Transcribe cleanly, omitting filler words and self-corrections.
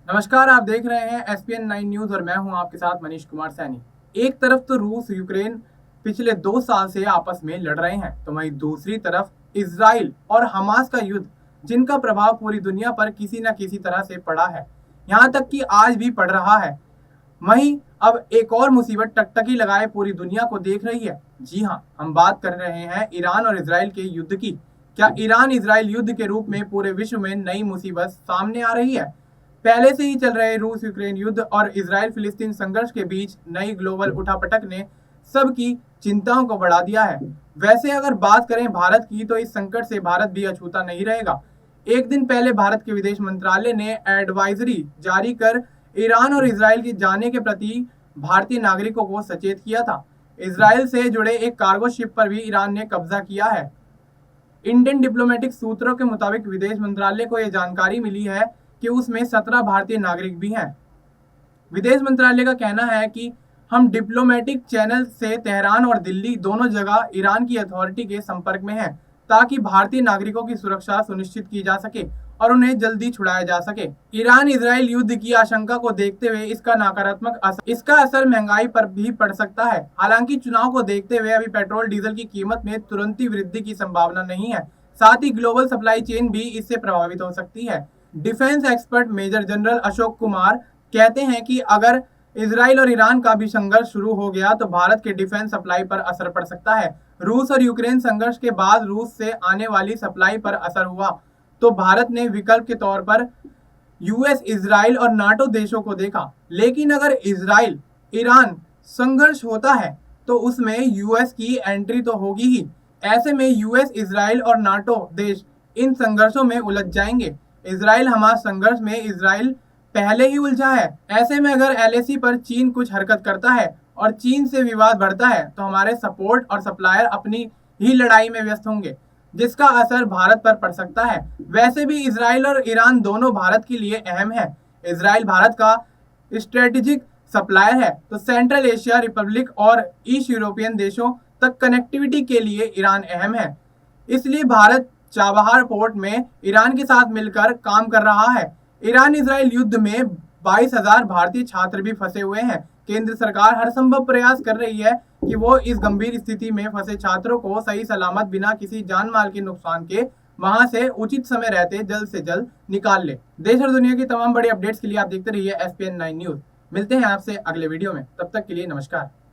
नमस्कार, आप देख रहे हैं एसपीएन 9 न्यूज और मैं हूं आपके साथ मनीष कुमार सैनी। एक तरफ तो रूस यूक्रेन पिछले 2 साल से आपस में लड़ रहे हैं, तो वहीं दूसरी तरफ इसराइल और हमास का युद्ध, जिनका प्रभाव पूरी दुनिया पर किसी न किसी तरह से पड़ा है, यहाँ तक कि आज भी पड़ रहा है। वहीं अब एक और मुसीबत टकटकी लगाए पूरी दुनिया को देख रही है। जी हाँ, हम बात कर रहे हैं ईरान और इसराइल के युद्ध की। क्या ईरान इसराइल युद्ध के रूप में पूरे विश्व में नई मुसीबत सामने आ रही है? पहले से ही चल रहे रूस यूक्रेन युद्ध और इसराइल फिलिस्तीन संघर्ष के बीच नई ग्लोबल उठापटक ने सबकी चिंताओं को बढ़ा दिया है। वैसे अगर बात करें भारत की, तो इस संकट से भारत भी अछूता नहीं रहेगा। एक दिन पहले भारत के विदेश मंत्रालय ने एडवाइजरी जारी कर ईरान और इसराइल के जाने के प्रति भारतीय नागरिकों को सचेत किया था। इसराइल से जुड़े एक कार्गो शिप पर भी ईरान ने कब्जा किया है। इंडियन डिप्लोमेटिक सूत्रों के मुताबिक विदेश मंत्रालय को यह जानकारी मिली है कि उसमें 17 भारतीय नागरिक भी हैं। विदेश मंत्रालय का कहना है कि हम डिप्लोमेटिक चैनल से तेहरान और दिल्ली दोनों जगह ईरान की अथॉरिटी के संपर्क में हैं, ताकि भारतीय नागरिकों की सुरक्षा सुनिश्चित की जा सके और उन्हें जल्दी छुड़ाया जा सके। ईरान इसराइल युद्ध की आशंका को देखते हुए इसका असर महंगाई पर भी पड़ सकता है। हालांकि चुनाव को देखते हुए अभी पेट्रोल डीजल की कीमत में तुरंत वृद्धि की संभावना नहीं है। साथ ही ग्लोबल सप्लाई चेन भी इससे प्रभावित हो सकती है। Defence expert major general Ashok Kumar कहते हैं कि अगर इसराइल और ईरान का भी संघर्ष शुरू हो गया तो भारत के डिफेंस सप्लाई पर असर पड़ सकता है। रूस और यूक्रेन संघर्ष के बाद रूस से आने वाली सप्लाई पर असर हुआ, तो भारत ने विकल्प के तौर पर यूएस, इसराइल और नाटो देशों को देखा। लेकिन अगर इसराइल ईरान संघर्ष होता है तो उसमें यूएस की एंट्री तो होगी ही। ऐसे में यूएस, इसराइल और नाटो देश इन संघर्षों में उलझ जाएंगे। इसराइल हमास संघर्ष में इसराइल पहले ही उलझा है। ऐसे में अगर एलएसी पर चीन कुछ हरकत करता है और चीन से विवाद बढ़ता है, तो हमारे सपोर्ट और सप्लायर अपनी ही लड़ाई में व्यस्त होंगे, जिसका असर भारत पर पड़ सकता है। वैसे भी इसराइल और ईरान दोनों भारत के लिए अहम है। इसराइल भारत का स्ट्रेटेजिक सप्लायर है, तो सेंट्रल एशिया रिपब्लिक और ईस्ट यूरोपियन देशों तक कनेक्टिविटी के लिए ईरान अहम है। इसलिए भारत चाबहार पोर्ट में ईरान के साथ मिलकर काम कर रहा है। ईरान इसराइल युद्ध में 22,000 भारतीय छात्र भी फंसे हुए हैं। केंद्र सरकार हर संभव प्रयास कर रही है कि वो इस गंभीर स्थिति में फंसे छात्रों को सही सलामत बिना किसी जान माल के नुकसान के वहां से उचित समय रहते जल्द से जल्द निकाल ले। देश और दुनिया की तमाम बड़ी अपडेट्स के लिए आप देखते रहिए एसपीएन 9 न्यूज। मिलते हैं आपसे अगले वीडियो में, तब तक के लिए नमस्कार।